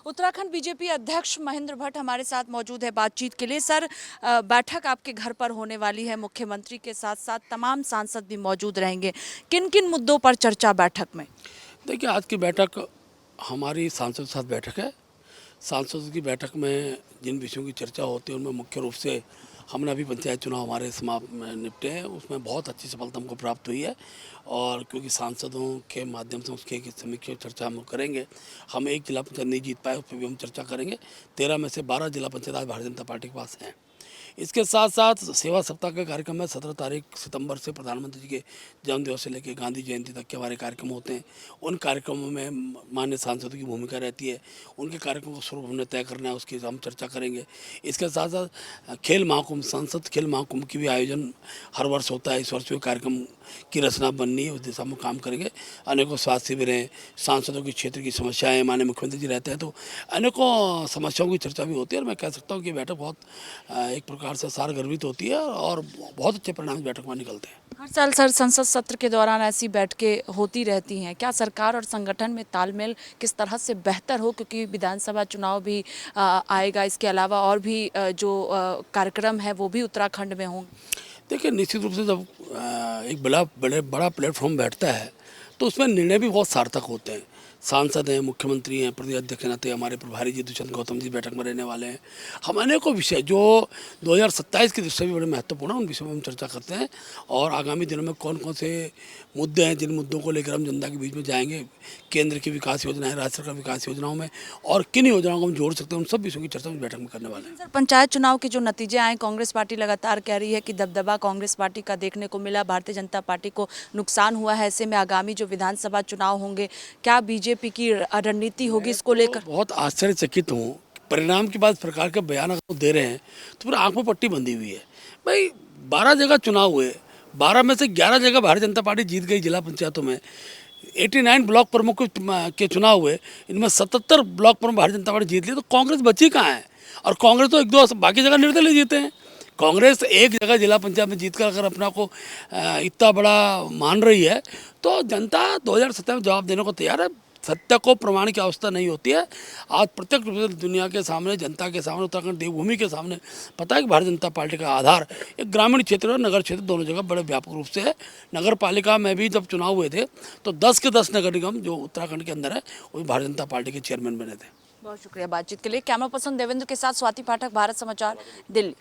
Uttarakhand BJP अध्यक्ष महेंद्र भट्ट हमारे साथ मौजूद है बातचीत के लिए। सर, बैठक आपके घर पर होने वाली है, मुख्यमंत्री के साथ साथ तमाम सांसद भी मौजूद रहेंगे। किन किन मुद्दों पर चर्चा बैठक में? देखिए, आज की बैठक हमारी सांसद के साथ बैठक है। सांसद की बैठक में जिन विषयों की चर्चा होती है उनमें मुख्य रूप से हमने अभी पंचायत चुनाव हमारे समाप्त निपटे हैं, उसमें बहुत अच्छी सफलता हमको प्राप्त हुई है। और क्योंकि सांसदों के माध्यम से उसके एक समीक्षा चर्चा हम करेंगे। हम एक जिला पंचायत नहीं जीत पाए, उस पर भी हम चर्चा करेंगे। 13 में से 12 जिला पंचायत आज भारतीय जनता पार्टी के पास हैं। इसके साथ साथ सेवा सप्ताह का कार्यक्रम में 17 तारीख सितंबर से प्रधानमंत्री जी के जन्मदिवस से लेकर गांधी जयंती तक के हमारे कार्यक्रम होते हैं। उन कार्यक्रमों में माननीय सांसदों की भूमिका रहती है। उनके कार्यक्रमों का स्वरूप हमने तय करना है, उसकी हम चर्चा करेंगे। इसके साथ साथ खेल महाकुंभ, संसद खेल महाकुंभ की भी आयोजन हर वर्ष होता है। इस वर्ष भी कार्यक्रम की रचना बननी है, उस दिशा में काम करेंगे। अनेकों स्वास्थ्य शिविर हैं, सांसदों के क्षेत्र की समस्याएं, माननीय मुख्यमंत्री जी रहते हैं तो अनेकों समस्याओं की चर्चा भी होती है। और मैं कह सकता हूँ कि बैठक बहुत एक प्रकार से सारगर्भित होती है और बहुत अच्छे परिणाम इस बैठक में निकलते हैं। हर साल सर संसद सत्र के दौरान ऐसी बैठकें होती रहती हैं। क्या सरकार और संगठन में तालमेल किस तरह से बेहतर हो, क्योंकि विधानसभा चुनाव भी आएगा, इसके अलावा और भी जो कार्यक्रम है वो भी उत्तराखंड में होंगे? देखिए, निश्चित रूप से जब एक बड़ा प्लेटफॉर्म बैठता है तो उसमें निर्णय भी बहुत सार्थक होते हैं। सांसद हैं, मुख्यमंत्री हैं, प्रदेश अध्यक्ष के नाते हमारे प्रभारी जी दुष्यंत गौतम जी बैठक में रहने वाले हैं। हम अनेकों विषय जो 2027 की दृष्टि से भी बड़े महत्वपूर्ण हैं, उन विषयों में हम चर्चा करते हैं। और आगामी दिनों में कौन कौन से मुद्दे हैं जिन मुद्दों को लेकर हम जनता के बीच में जाएंगे, केंद्र की विकास योजनाएं, राज्य सरकार विकास योजनाओं में, और किन योजनाओं को हम जोड़ सकते हैं, उन सब विषयों की चर्चा हम बैठक में करने वाले हैं। सर, पंचायत चुनाव के जो नतीजे आए, कांग्रेस पार्टी लगातार कह रही है कि दबदबा कांग्रेस पार्टी का देखने को मिला, भारतीय जनता पार्टी को नुकसान हुआ है। ऐसे में आगामी जो विधानसभा चुनाव होंगे, क्या बीजेपी की रणनीति होगी इसको लेकर? बहुत आश्चर्यचकित हूँ। परिणाम के बाद इस प्रकार के बयान अगर दे रहे हैं तो पूरा आंख में पट्टी बंधी हुई है। भाई, 12 जगह चुनाव हुए, 12 में से 11 जगह भारतीय जनता पार्टी जीत गई जिला पंचायतों में। 89 ब्लॉक प्रमुख के चुनाव हुए, इनमें 77 ब्लॉक प्रमुख भारतीय जनता पार्टी जीत ली, तो कांग्रेस बची कहाँ है? और कांग्रेस तो एक दो बाकी जगह निर्दलीय जीते हैं। कांग्रेस एक जगह जिला पंचायत में जीतकर अगर अपना को इतना बड़ा मान रही है तो जनता 2017 में जवाब देने को तैयार है। सत्य को प्रमाण की अवस्था नहीं होती है। आज प्रत्यक्ष रूप से दुनिया के सामने, जनता के सामने, उत्तराखंड देवभूमि के सामने पता है कि भारतीय जनता पार्टी का आधार एक ग्रामीण क्षेत्र और नगर क्षेत्र दोनों जगह बड़े व्यापक रूप से है। नगर पालिका में भी जब चुनाव हुए थे तो 10 के 10 नगर निगम जो उत्तराखंड के अंदर है वो भारतीय जनता पार्टी के चेयरमैन बने थे। बहुत शुक्रिया बातचीत के लिए। कैमरा पर्सन देवेंद्र के साथ स्वाति पाठक, भारत समाचार, दिल्ली।